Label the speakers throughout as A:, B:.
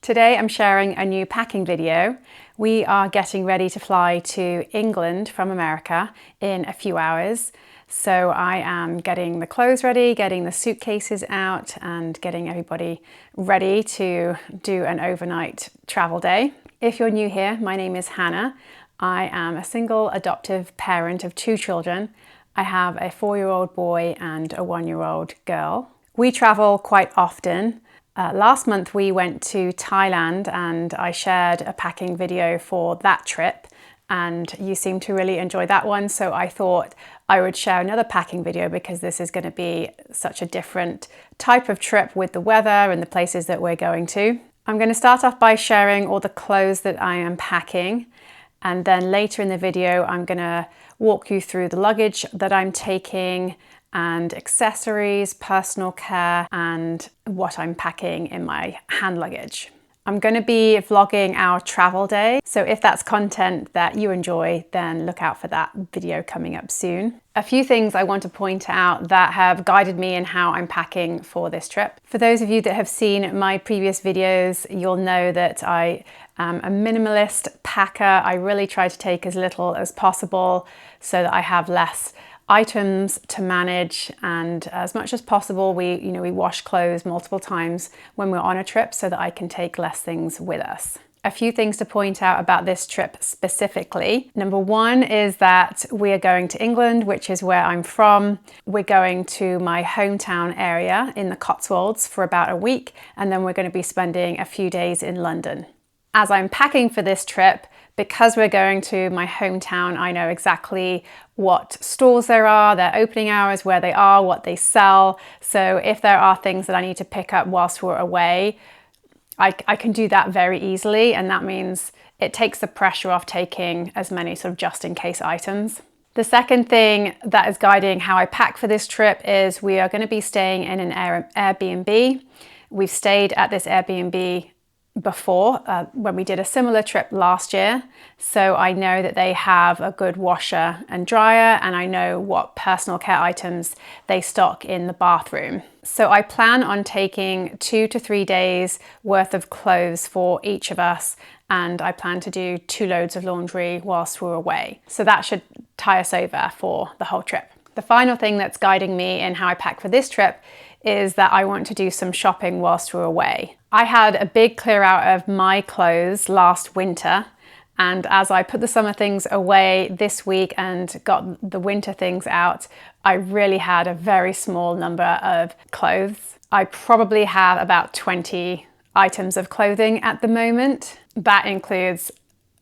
A: Today I'm sharing a new packing video. We are getting ready to fly to England from America in a few hours. So I am getting the clothes ready, getting the suitcases out and getting everybody ready to do an overnight travel day. If you're new here, my name is Hannah. I am a single adoptive parent of 2 children. I have a 4-year-old boy and a 1-year-old girl. We travel quite often. Last month we went to Thailand and I shared a packing video for that trip, and you seem to really enjoy that one, so I thought I would share another packing video because this is going to be such a different type of trip with the weather and the places that we're going to. I'm going to start off by sharing all the clothes that I am packing, and then later in the video I'm going to walk you through the luggage that I'm taking and accessories, personal care, and what I'm packing in my hand luggage. I'm going to be vlogging our travel day, so if that's content that you enjoy, then look out for that video coming up soon. A few things I want to point out that have guided me in how I'm packing for this trip. For those of you that have seen my previous videos, you'll know that I am a minimalist packer. I really try to take as little as possible so that I have less items to manage, and as much as possible we wash clothes multiple times when we're on a trip so that I can take less things with us. A few things to point out about this trip specifically. Number one is that we are going to England, which is where I'm from. We're going to my hometown area in the Cotswolds for about a week, and then we're going to be spending a few days in London. As I'm packing for this trip, because we're going to my hometown, I know exactly what stores there are, their opening hours, where they are, what they sell. So if there are things that I need to pick up whilst we're away, I can do that very easily, and that means it takes the pressure off taking as many sort of just in case items. The second thing that is guiding how I pack for this trip is we are going to be staying in an Airbnb. We've stayed at this Airbnb before when we did a similar trip last year, so I know that they have a good washer and dryer, and I know what personal care items they stock in the bathroom. So I plan on taking 2 to 3 days worth of clothes for each of us, and I plan to do 2 loads of laundry whilst we're away. So that should tie us over for the whole trip. The final thing that's guiding me in how I pack for this trip is that I want to do some shopping whilst we're away. I had a big clear out of my clothes last winter, and as I put the summer things away this week and got the winter things out, I really had a very small number of clothes. I probably have about 20 items of clothing at the moment. That includes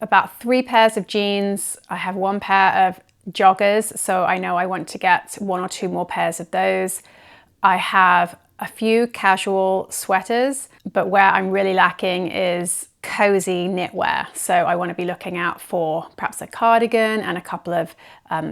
A: about 3 pairs of jeans. I have 1 pair of joggers, so I know I want to get 1 or 2 more pairs of those. I have a few casual sweaters, but where I'm really lacking is cozy knitwear. So I want to be looking out for perhaps a cardigan and a couple of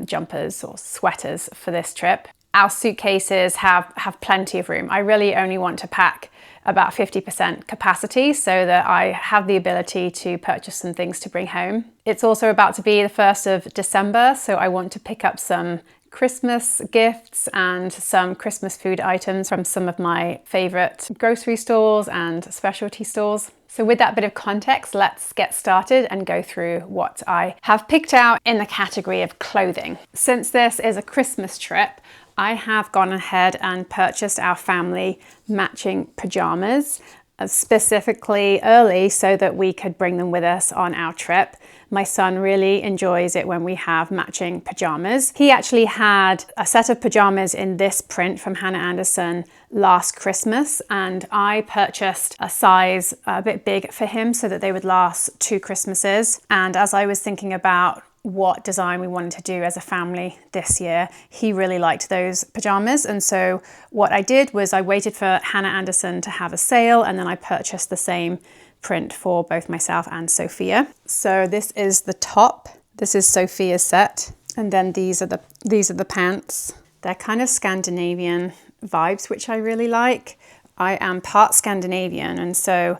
A: jumpers or sweaters for this trip. Our suitcases have plenty of room. I really only want to pack about 50% capacity so that I have the ability to purchase some things to bring home. It's also about to be the 1st of December, so I want to pick up some Christmas gifts and some Christmas food items from some of my favorite grocery stores and specialty stores. So with that bit of context, let's get started and go through what I have picked out in the category of clothing. Since this is a Christmas trip, I have gone ahead and purchased our family matching pajamas, specifically early so that we could bring them with us on our trip. My son really enjoys it when we have matching pajamas. He actually had a set of pajamas in this print from Hannah Anderson last Christmas, and I purchased a size a bit big for him so that they would last 2 Christmases. And as I was thinking about what design we wanted to do as a family this year, he really liked those pajamas, and so what I did was I waited for Hannah Anderson to have a sale, and then I purchased the same print for both myself and Sophia. So this is the top. This is Sophia's set, and then these are the pants. They're kind of Scandinavian vibes, which I really like. I am part Scandinavian, and so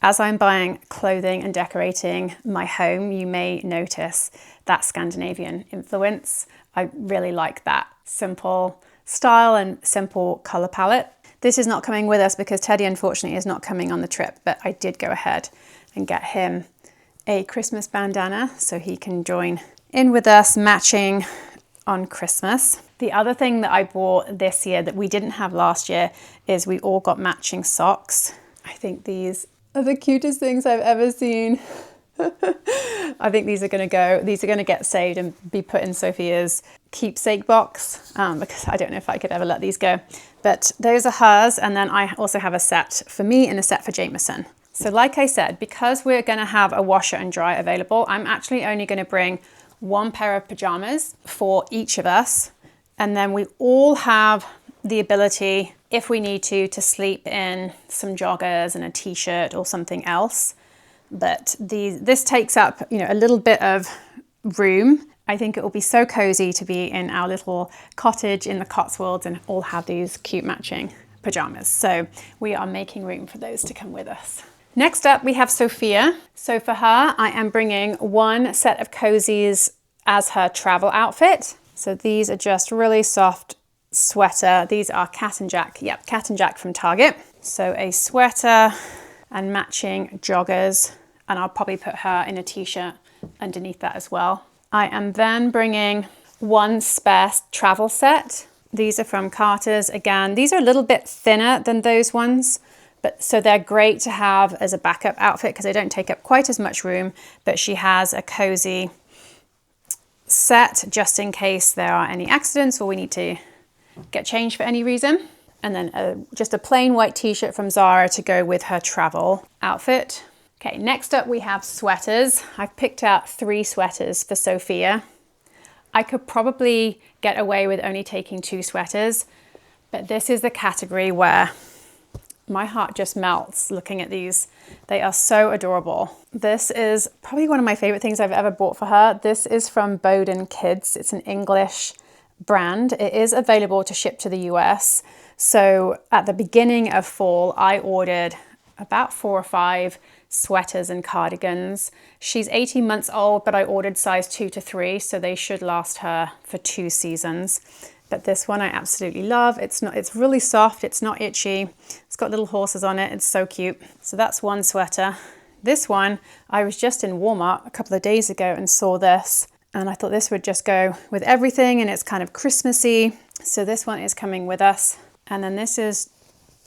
A: as I'm buying clothing and decorating my home, you may notice that Scandinavian influence. I really like that simple style and simple color palette. This is not coming with us because Teddy unfortunately is not coming on the trip, but I did go ahead and get him a Christmas bandana so he can join in with us matching on Christmas. The other thing that I bought this year that we didn't have last year is we all got matching socks. I think these are the cutest things I've ever seen. I think these are going to get saved and be put in Sophia's keepsake box because I don't know if I could ever let these go. But those are hers, and then I also have a set for me and a set for Jameson. So like I said, because we're going to have a washer and dryer available, I'm actually only going to bring one pair of pajamas for each of us, and then we all have the ability, if we need to sleep in some joggers and a t-shirt or something else. But this takes up, a little bit of room. I think it will be so cozy to be in our little cottage in the Cotswolds and all have these cute matching pajamas. So we are making room for those to come with us. Next up, we have Sophia. So for her, I am bringing one set of cozies as her travel outfit. So these are just really soft sweater. These are Cat and Jack. Yep, Cat and Jack from Target. So a sweater and matching joggers. And I'll probably put her in a t-shirt underneath that as well. I am then bringing one spare travel set. These are from Carter's. Again, these are a little bit thinner than those ones, but so they're great to have as a backup outfit because they don't take up quite as much room, but she has a cozy set just in case there are any accidents or we need to get changed for any reason. And then just a plain white t-shirt from Zara to go with her travel outfit. Okay, next up we have sweaters. I've picked out 3 sweaters for Sophia. I could probably get away with only taking 2 sweaters, but this is the category where my heart just melts looking at these. They are so adorable. This is probably one of my favorite things I've ever bought for her. This is from Bowden Kids. It's an English brand. It is available to ship to the US. So at the beginning of fall, I ordered about 4 or 5 sweaters and cardigans. She's 18 months old, but I ordered size 2 to 3, so they should last her for 2 seasons. But this one I absolutely love. It's really soft, it's not itchy. It's got little horses on it, it's so cute. So that's one sweater. This one, I was just in Walmart a couple of days ago and saw this, and I thought this would just go with everything, and it's kind of Christmassy. So this one is coming with us. And then this is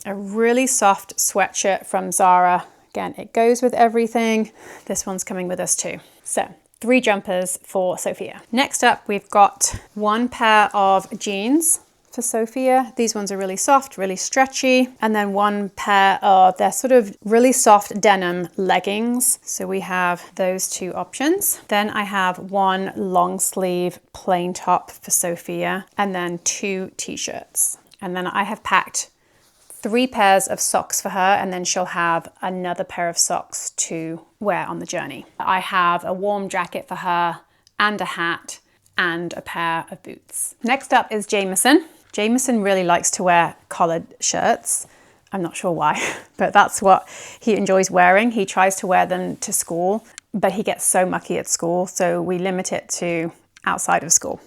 A: a really soft sweatshirt from Zara. Again, it goes with everything. This one's coming with us too. So 3 jumpers for Sophia. Next up, we've got 1 pair of jeans for Sophia. These ones are really soft, really stretchy. And then 1 pair of, they're sort of really soft denim leggings. So we have those 2 options. Then I have 1 long sleeve plain top for Sophia and then 2 t-shirts. And then I have packed 3 pairs of socks for her, and then she'll have another pair of socks to wear on the journey. I have a warm jacket for her and a hat and a pair of boots. Next up is Jameson. Jameson really likes to wear collared shirts. I'm not sure why, but that's what he enjoys wearing. He tries to wear them to school, but he gets so mucky at school, so we limit it to outside of school.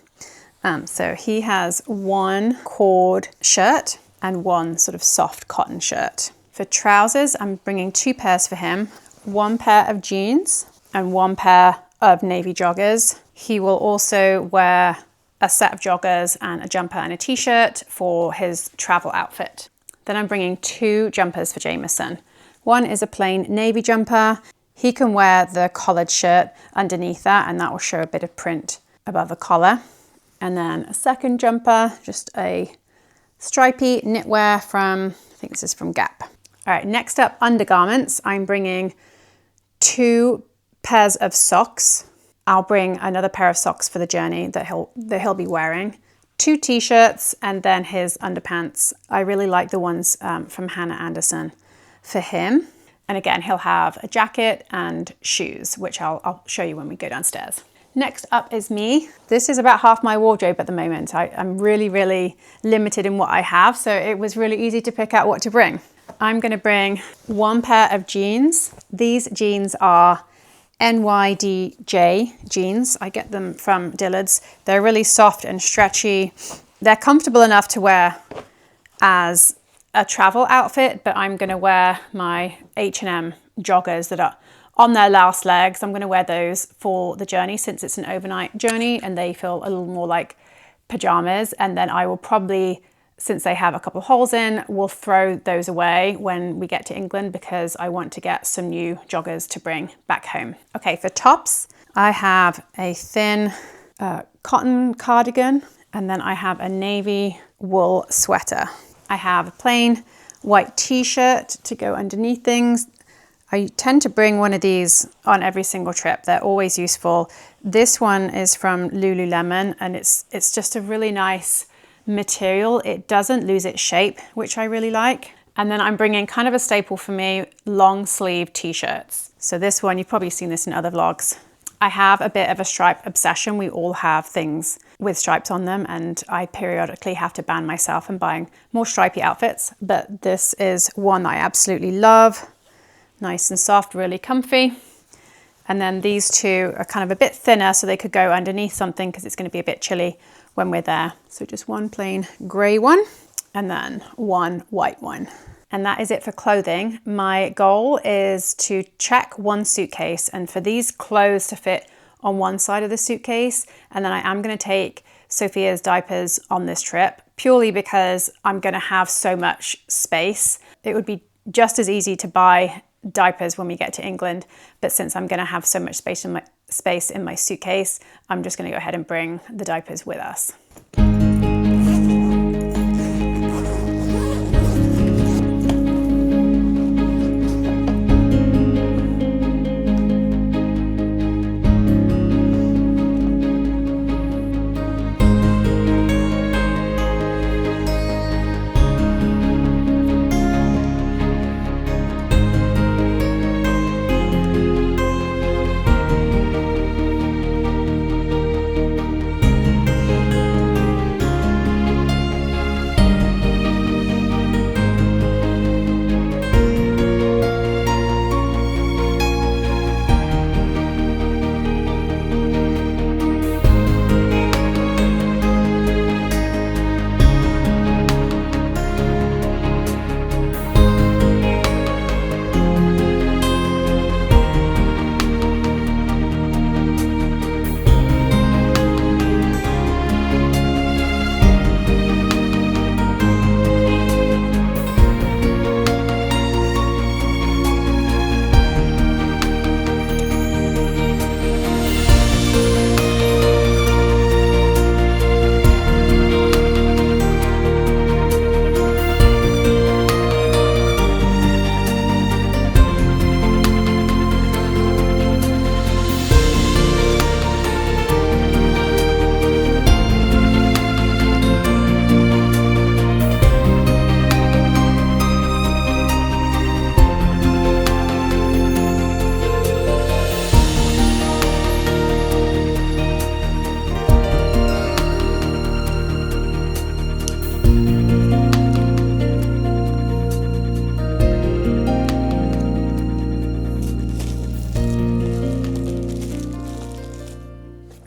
A: So he has 1 cord shirt and 1 sort of soft cotton shirt. For trousers, I'm bringing 2 pairs for him, 1 pair of jeans and 1 pair of navy joggers. He will also wear a set of joggers and a jumper and a t-shirt for his travel outfit. Then I'm bringing 2 jumpers for Jameson. One is a plain navy jumper. He can wear the collared shirt underneath that, and that will show a bit of print above the collar. And then a second jumper, just a stripy knitwear from, I think this is from Gap. All right, next up, undergarments. I'm bringing 2 pairs of socks. I'll bring another pair of socks for the journey that he'll be wearing. 2 t-shirts and then his underpants. I really like the ones from Hannah Anderson for him. And again, he'll have a jacket and shoes, which I'll show you when we go downstairs. Next up is me. This is about half my wardrobe at the moment. I'm really, really limited in what I have, so it was really easy to pick out what to bring. I'm going to bring 1 pair of jeans. These jeans are NYDJ jeans. I get them from Dillard's. They're really soft and stretchy. They're comfortable enough to wear as a travel outfit, but I'm going to wear my H&M joggers that are on their last legs. I'm going to wear those for the journey since it's an overnight journey and they feel a little more like pajamas. And then I will probably, since they have a couple of holes in, we'll throw those away when we get to England because I want to get some new joggers to bring back home. Okay, for tops, I have a thin cotton cardigan, and then I have a navy wool sweater. I have a plain white t-shirt to go underneath things. I tend to bring one of these on every single trip. They're always useful. This one is from Lululemon, and it's just a really nice material. It doesn't lose its shape, which I really like. And then I'm bringing kind of a staple for me, long sleeve t-shirts. So this one, you've probably seen this in other vlogs. I have a bit of a stripe obsession. We all have things with stripes on them, and I periodically have to ban myself from buying more stripy outfits. But this is one that I absolutely love. Nice and soft, really comfy. And then these two are kind of a bit thinner, so they could go underneath something because it's going to be a bit chilly when we're there. So just one plain grey one and then one white one. And that is it for clothing. My goal is to check one suitcase and for these clothes to fit on one side of the suitcase. And then I am going to take Sophia's diapers on this trip purely because I'm going to have so much space. It would be just as easy to buy diapers when we get to England, but since I'm going to have so much space in my suitcase, I'm just going to go ahead and bring the diapers with us.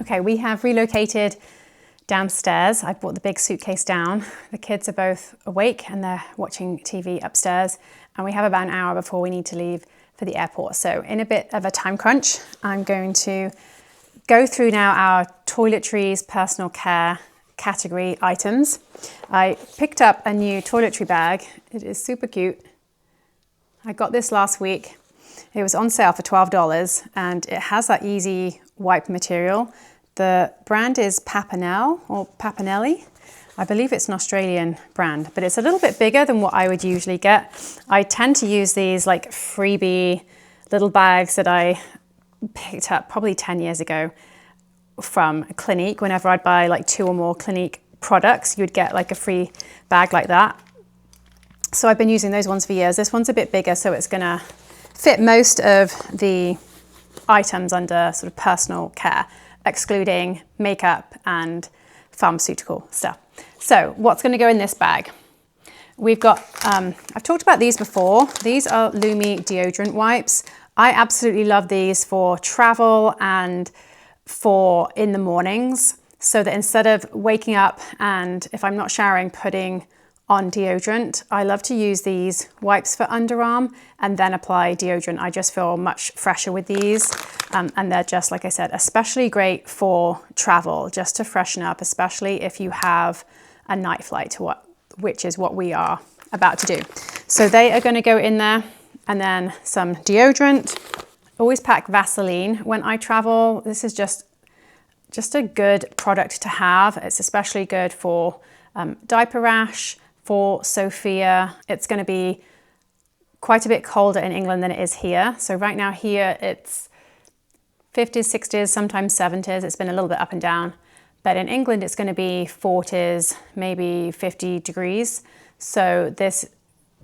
A: Okay, we have relocated downstairs. I brought the big suitcase down. The kids are both awake and they're watching TV upstairs. And we have about an hour before we need to leave for the airport. So in a bit of a time crunch, I'm going to go through now our toiletries personal care category items. I picked up a new toiletry bag. It is super cute. I got this last week. It was on sale for $12 and it has that easy wipe material. The brand is Papinel or Papinelli. I believe it's an Australian brand, but it's a little bit bigger than what I would usually get. I tend to use these like freebie little bags that I picked up probably 10 years ago from Clinique. Whenever I'd buy like 2 or more Clinique products, you'd get like a free bag like that. So I've been using those ones for years. This one's a bit bigger, so it's gonna fit most of the items under sort of personal care, excluding makeup and pharmaceutical stuff. So what's going to go in this bag? We've got, I've talked about these before. These are Lumi deodorant wipes. I absolutely love these for travel and for in the mornings, so that instead of waking up and if I'm not showering, putting on deodorant. I love to use these wipes for underarm and then apply deodorant. I just feel much fresher with these. And they're just, like I said, especially great for travel, just to freshen up, especially if you have a night flight, which is what we are about to do. So they are going to go in there, and then some deodorant. Always pack Vaseline when I travel. This is just a good product to have. It's especially good for diaper rash, for Sophia. It's going to be quite a bit colder in England than it is here. So right now here it's 50s, 60s, sometimes 70s. It's been a little bit up and down. But in England it's going to be 40s, maybe 50 degrees. So this,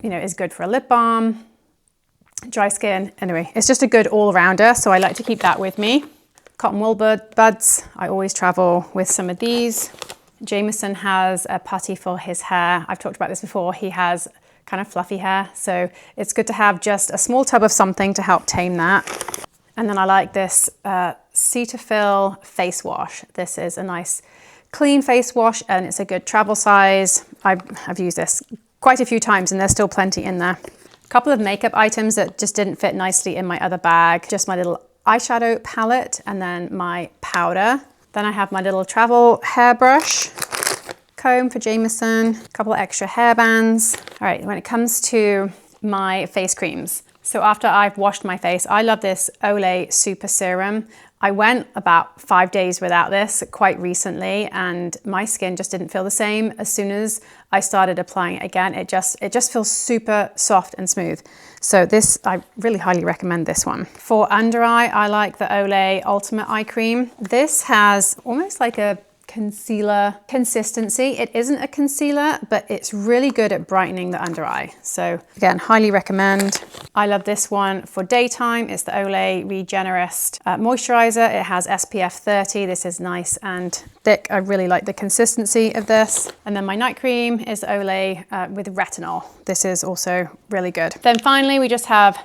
A: is good for a lip balm, dry skin. Anyway, it's just a good all-rounder. So I like to keep that with me. Cotton wool buds. I always travel with some of these. Jameson has a putty for his hair. I've talked about this before. He has kind of fluffy hair, so it's good to have just a small tub of something to help tame that. And then I like this Cetaphil face wash. This is a nice clean face wash, and it's a good travel size. I've used this quite a few times, and there's still plenty in there. A couple of makeup items that just didn't fit nicely in my other bag. Just my little eyeshadow palette, and then my powder. Then I have my little travel hairbrush, comb for Jameson, a couple of extra hair bands. All right, when it comes to my face creams. So after I've washed my face, I love this Olay Super Serum. I went about 5 days without this quite recently, and my skin just didn't feel the same. As soon as I started applying it again, it just feels super soft and smooth. So this, I really highly recommend this one. For under eye, I like the Olay Ultimate Eye Cream. This has almost like a concealer consistency. It isn't a concealer, but it's really good at brightening the under eye. So again, highly recommend. I love this one for daytime. It's the Olay Regenerist Moisturizer. It has SPF 30. This is nice and thick. I really like the consistency of this. And then my night cream is Olay with retinol. This is also really good. Then finally, we just have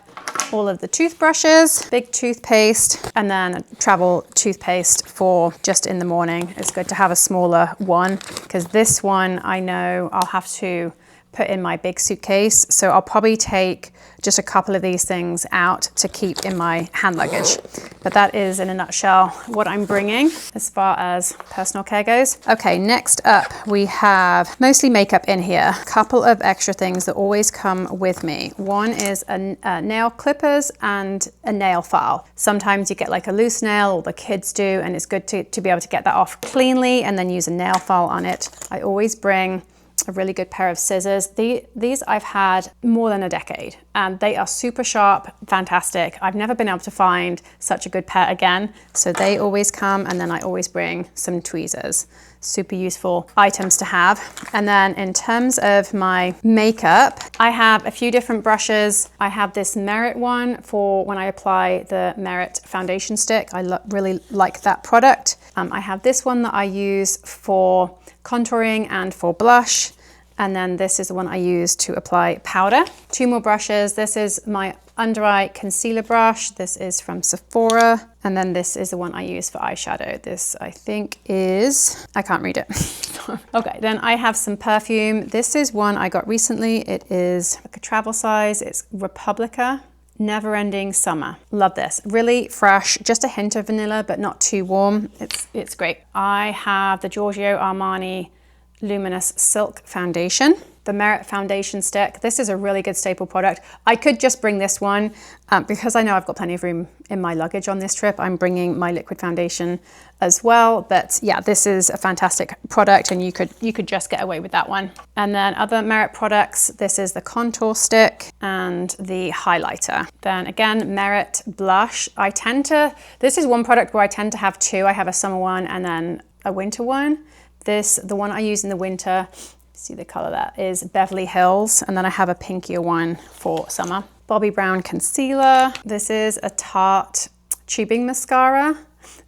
A: all of the toothbrushes, big toothpaste, and then a travel toothpaste for just in the morning. It's good to have a smaller one because this one I know I'll have to put in my big suitcase. So I'll probably take just a couple of these things out to keep in my hand luggage. But that is in a nutshell what I'm bringing as far as personal care goes. Okay, next up we have mostly makeup in here. A couple of extra things that always come with me. One is a nail clippers and a nail file. Sometimes you get like a loose nail, or the kids do, and it's good to be able to get that off cleanly and then use a nail file on it. I always bring a really good pair of scissors. These I've had more than a decade, and they are super sharp, fantastic. I've never been able to find such a good pair again. So they always come, and then I always bring some tweezers. Super useful items to have. And then in terms of my makeup, I have a few different brushes. I have this Merit one for when I apply the Merit foundation stick. I really like that product. I have this one that I use for contouring and for blush. And then this is the one I use to apply powder. Two more brushes. This is my under eye concealer brush. This is from Sephora. And then this is the one I use for eyeshadow. This I think is, I can't read it. Okay, then I have some perfume. This is one I got recently. It is like a travel size. It's Republica Never Ending Summer. Love this. Really fresh, just a hint of vanilla, but not too warm. It's great. I have the Giorgio Armani Luminous Silk Foundation. The Merit foundation stick. This is a really good staple product. I could just bring this one because I know I've got plenty of room in my luggage on this trip. I'm bringing my liquid foundation as well, but yeah, this is a fantastic product, and you could just get away with that one. And then other Merit products, this is the contour stick and the highlighter. Then again, Merit blush. This is one product where I tend to have two. I have a summer one and then a winter one. The one I use in the winter, see the color, that is Beverly Hills, and then I have a pinkier one for summer. Bobbi Brown concealer. This is a Tarte tubing mascara.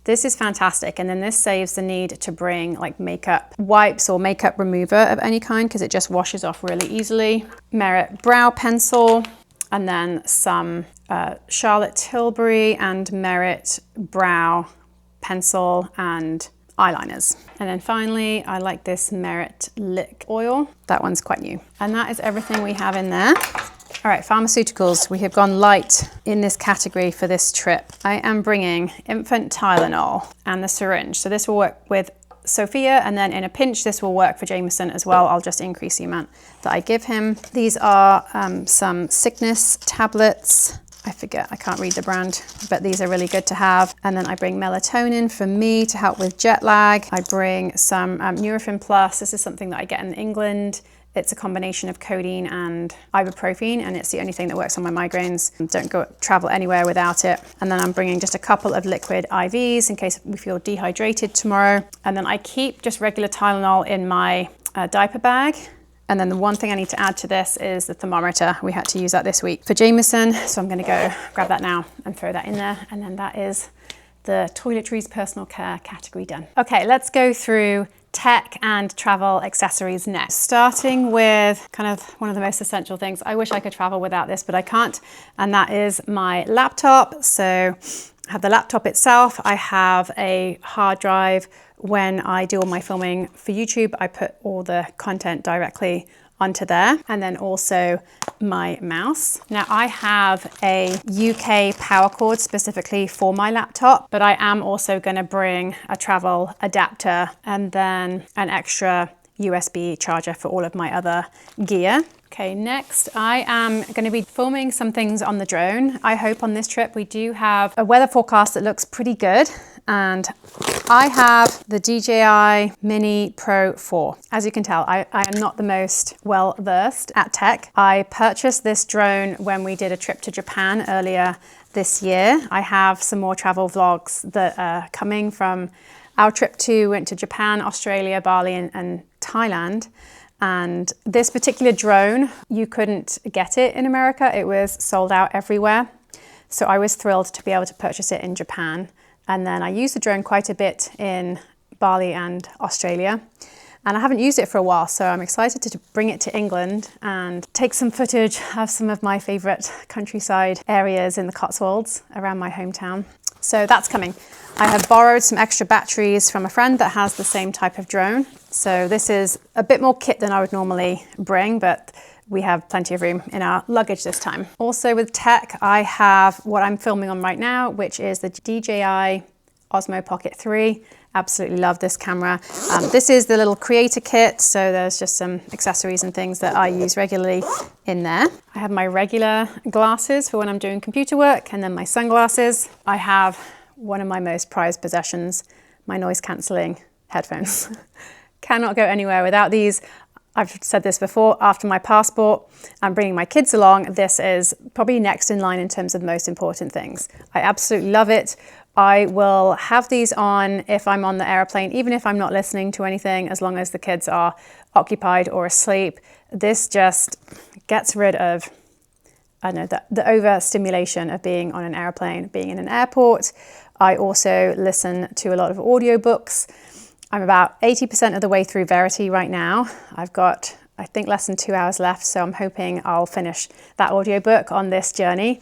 A: This is fantastic, and then this saves the need to bring like makeup wipes or makeup remover of any kind because it just washes off really easily. Merit brow pencil, and then some Charlotte Tilbury and Merit brow pencil and eyeliners. And then finally, I like this Merit Lick Oil. That one's quite new. And that is everything we have in there. All right, pharmaceuticals. We have gone light in this category for this trip. I am bringing infant Tylenol and the syringe. So this will work with Sophia, and then in a pinch this will work for Jameson as well. I'll just increase the amount that I give him. These are some sickness tablets. I forget, I can't read the brand, but these are really good to have. And then I bring melatonin for me to help with jet lag. I bring some Nurofen Plus. This is something that I get in England. It's a combination of codeine and ibuprofen, and it's the only thing that works on my migraines. Don't go travel anywhere without it. And then I'm bringing just a couple of liquid IVs in case we feel dehydrated tomorrow. And then I keep just regular Tylenol in my diaper bag. And then the one thing I need to add to this is the thermometer. We had to use that this week for Jameson, so I'm gonna go grab that now and throw that in there. And then that is the Toiletries personal care category done. Okay, let's go through tech and travel accessories next. Starting with kind of one of the most essential things. I wish I could travel without this, but I can't. And that is my laptop. So I have the laptop itself. I have a hard drive. When I do all my filming for YouTube, I put all the content directly onto there, and then also my mouse. Now I have a UK power cord specifically for my laptop, but I am also going to bring a travel adapter and then an extra USB charger for all of my other gear. Okay, next I am going to be filming some things on the drone. I hope on this trip we do have a weather forecast that looks pretty good, and I have the DJI Mini Pro 4. As you can tell, I am not the most well versed at tech. I purchased this drone when we did a trip to Japan earlier this year. I have some more travel vlogs that are coming from our trip went to Japan, Australia, Bali, and Thailand. And this particular drone, you couldn't get it in America. It was sold out everywhere. So I was thrilled to be able to purchase it in Japan. And then I used the drone quite a bit in Bali and Australia. And I haven't used it for a while, so I'm excited to bring it to England and take some footage of some of my favorite countryside areas in the Cotswolds around my hometown. So that's coming. I have borrowed some extra batteries from a friend that has the same type of drone. So this is a bit more kit than I would normally bring, but we have plenty of room in our luggage this time. Also with tech, I have what I'm filming on right now, which is the DJI Osmo Pocket 3. Absolutely love this camera. This is the little creator kit, so there's just some accessories and things that I use regularly in there. I have my regular glasses for when I'm doing computer work, and then my sunglasses. I have one of my most prized possessions, my noise cancelling headphones. Cannot go anywhere without these. I've said this before, after my passport, I'm bringing my kids along. This is probably next in line in terms of the most important things. I absolutely love it. I will have these on if I'm on the airplane, even if I'm not listening to anything, as long as the kids are occupied or asleep. This just gets rid of, I don't know, the overstimulation of being on an airplane, being in an airport. I also listen to a lot of audiobooks. I'm about 80% of the way through Verity right now. I've got, I think, less than 2 hours left, so I'm hoping I'll finish that audiobook on this journey.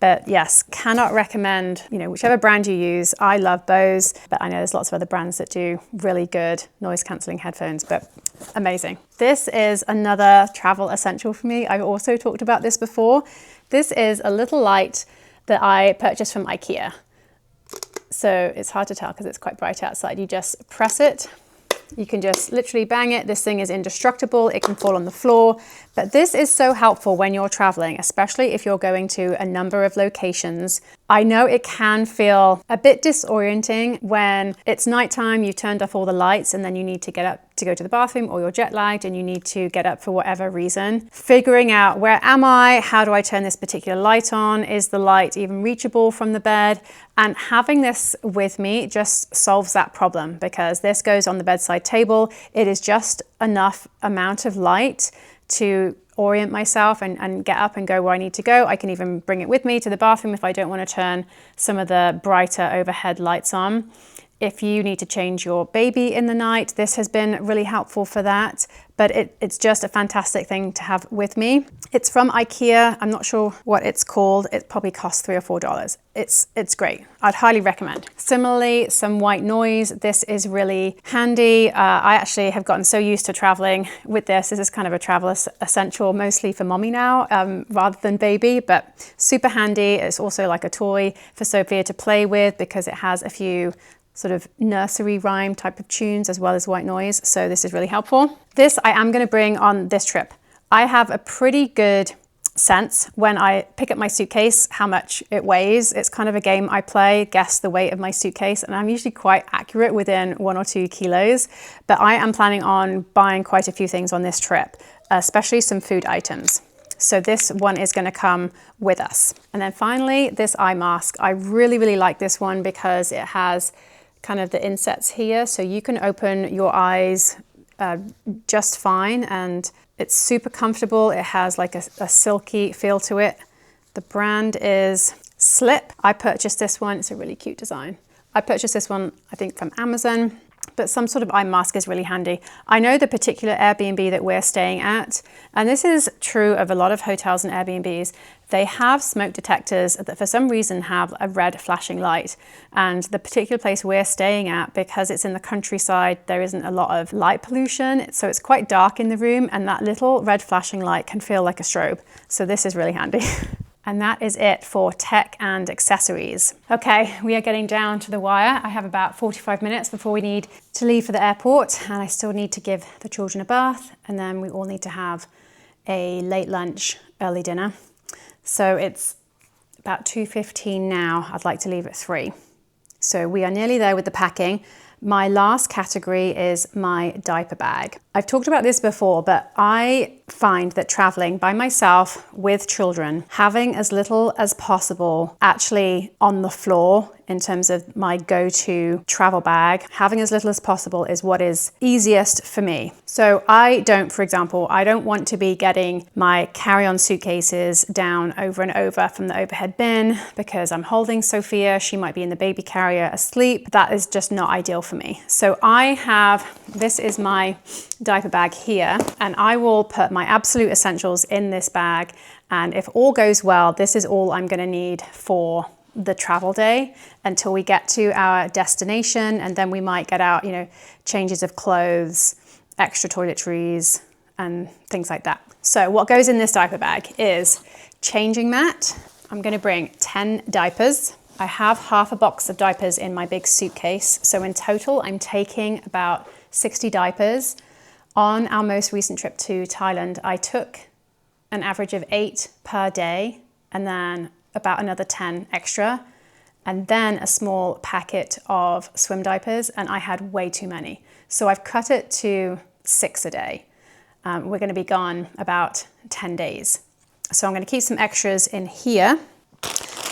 A: But yes, cannot recommend, whichever brand you use. I love Bose, but I know there's lots of other brands that do really good noise cancelling headphones, but amazing. This is another travel essential for me. I've also talked about this before. This is a little light that I purchased from IKEA. So it's hard to tell because it's quite bright outside. You just press it. You can just literally bang it. This thing is indestructible. It can fall on the floor. But this is so helpful when you're traveling, especially if you're going to a number of locations. I know it can feel a bit disorienting when it's nighttime, you've turned off all the lights, and then you need to get up to go to the bathroom, or you're jet lagged and you need to get up for whatever reason. Figuring out, where am I? How do I turn this particular light on? Is the light even reachable from the bed? And having this with me just solves that problem, because this goes on the bedside table. It is just enough amount of light to orient myself and get up and go where I need to go. I can even bring it with me to the bathroom if I don't want to turn some of the brighter overhead lights on. If you need to change your baby in the night, this has been really helpful for that. But it's just a fantastic thing to have with me. It's from IKEA. I'm not sure what it's called. It probably costs $3 or $4. It's great. I'd highly recommend. Similarly, some white noise. This is really handy. I actually have gotten so used to traveling with this. This is kind of a travel essential, mostly for mommy now, rather than baby, but super handy. It's also like a toy for Sophia to play with because it has a few sort of nursery rhyme type of tunes as well as white noise. So this is really helpful. This I am going to bring on this trip. I have a pretty good sense when I pick up my suitcase how much it weighs. It's kind of a game I play, guess the weight of my suitcase, and I'm usually quite accurate within 1 or 2 kilos. But I am planning on buying quite a few things on this trip, especially some food items. So this one is going to come with us. And then finally, this eye mask. I really, really like this one because it has kind of the insets here, so you can open your eyes just fine, and it's super comfortable. It has like a silky feel to it. The brand is Slip. I purchased this one. It's a really cute design. I purchased this one, I think, from Amazon. But some sort of eye mask is really handy. I know the particular Airbnb that we're staying at, and this is true of a lot of hotels and Airbnbs, they have smoke detectors that for some reason have a red flashing light. And the particular place we're staying at, because it's in the countryside, there isn't a lot of light pollution, so it's quite dark in the room, and that little red flashing light can feel like a strobe. So this is really handy. And that is it for tech and accessories. Okay, we are getting down to the wire. I have about 45 minutes before we need to leave for the airport, and I still need to give the children a bath, and then we all need to have a late lunch, early dinner. So it's about 2:15 now. I'd like to leave at 3. So we are nearly there with the packing. My last category is my diaper bag. I've talked about this before, but I find that traveling by myself with children, having as little as possible actually on the floor in terms of my go-to travel bag, having as little as possible is what is easiest for me. So for example, I don't want to be getting my carry-on suitcases down over and over from the overhead bin because I'm holding Sophia. She might be in the baby carrier asleep. That is just not ideal for me. So this is my diaper bag here, and I will put my absolute essentials in this bag. And if all goes well, this is all I'm going to need for the travel day until we get to our destination, and then we might get out, changes of clothes, extra toiletries, and things like that. So what goes in this diaper bag is changing mat. I'm going to bring 10 diapers. I have half a box of diapers in my big suitcase. So in total, I'm taking about 60 diapers. On our most recent trip to Thailand, I took an average of 8 per day, and then about another 10 extra, and then a small packet of swim diapers, and I had way too many. So I've cut it to 6 a day. We're going to be gone about 10 days. So I'm going to keep some extras in here.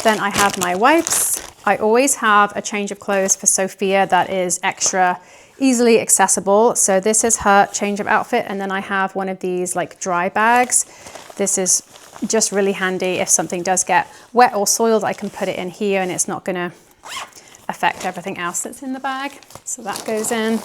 A: Then I have my wipes. I always have a change of clothes for Sophia that is extra easily accessible. So this is her change of outfit, and then I have one of these like dry bags. This is just really handy. If something does get wet or soiled, I can put it in here and it's not going to affect everything else that's in the bag. So that goes in.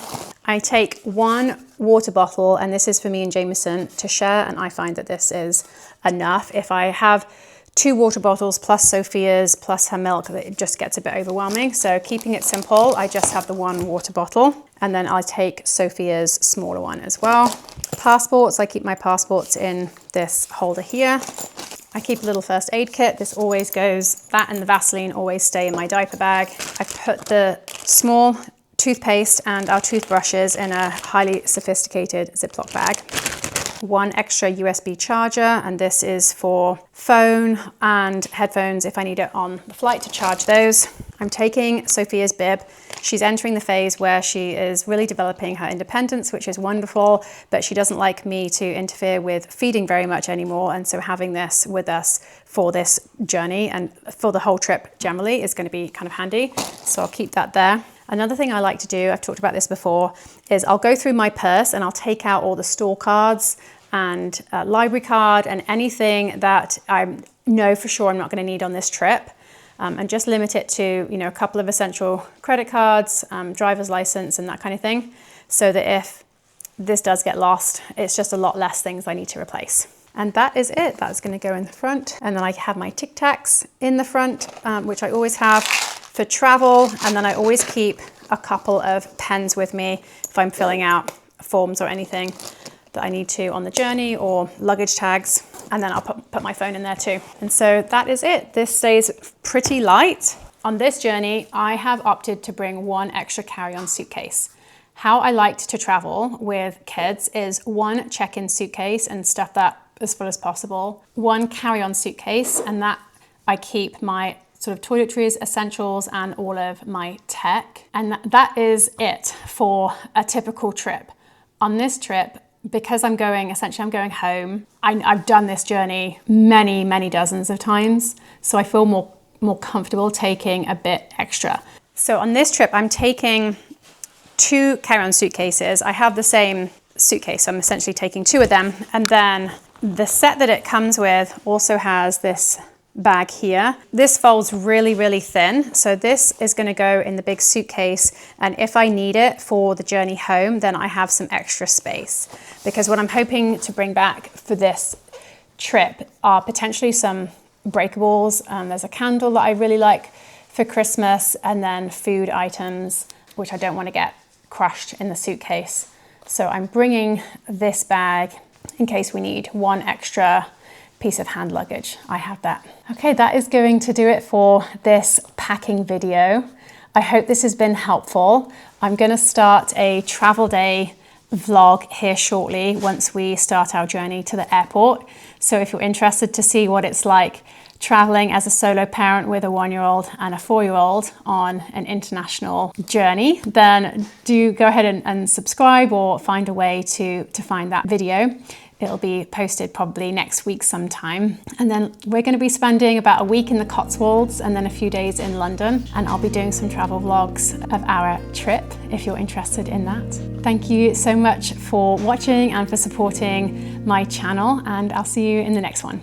A: I take 1 water bottle, and this is for me and Jameson to share, and I find that this is enough. If I have 2 water bottles plus Sophia's plus her milk, it just gets a bit overwhelming. So keeping it simple, I just have the 1 water bottle, and then I take Sophia's smaller one as well. Passports, I keep my passports in this holder here. I keep a little first aid kit. This always goes, that and the Vaseline always stay in my diaper bag. I put the small toothpaste and our toothbrushes in a highly sophisticated Ziploc bag. 1 extra USB charger, and this is for phone and headphones if I need it on the flight to charge those. I'm taking Sophia's bib. She's entering the phase where she is really developing her independence, which is wonderful, but she doesn't like me to interfere with feeding very much anymore, and so having this with us for this journey and for the whole trip generally is going to be kind of handy, so I'll keep that there. Another thing I like to do, I've talked about this before, is I'll go through my purse and I'll take out all the store cards and library card and anything that I know for sure I'm not going to need on this trip. and just limit it to, you know, a couple of essential credit cards, driver's license and that kind of thing, so that if this does get lost, it's just a lot less things I need to replace. And that is it. That's going to go in the front. And then I have my Tic Tacs in the front, which I always have for travel. And then I always keep a couple of pens with me if I'm filling out forms or anything that I need to on the journey, or luggage tags. And then I'll put my phone in there too. And so that is it. This stays pretty light. On this journey, I have opted to bring one extra carry-on suitcase. How I liked to travel with kids is one check-in suitcase and stuff that as full as possible, one carry-on suitcase, and that I keep my sort of toiletries, essentials, and all of my tech. And that is it for a typical trip. On this trip, because I'm going home, I've done this journey many dozens of times, so I feel more comfortable taking a bit extra. So on this trip, I'm taking 2 carry-on suitcases. I have the same suitcase, so I'm essentially taking 2 of them, and then the set that it comes with also has this bag here. This folds really thin, so this is going to go in the big suitcase, and if I need it for the journey home, then I have some extra space, because what I'm hoping to bring back for this trip are potentially some breakables. There's a candle that I really like for Christmas, and then food items which I don't want to get crushed in the suitcase. So I'm bringing this bag in case we need one extra piece of hand luggage. I have that. Okay, that is going to do it for this packing video. I hope this has been helpful. I'm going to start a travel day vlog here shortly once we start our journey to the airport. So if you're interested to see what it's like traveling as a solo parent with a 1-year-old and a 4-year-old on an international journey, then do go ahead and subscribe, or find a way to find that video. It'll be posted probably next week sometime. And then we're going to be spending about a week in the Cotswolds and then a few days in London. And I'll be doing some travel vlogs of our trip if you're interested in that. Thank you so much for watching and for supporting my channel, and I'll see you in the next one.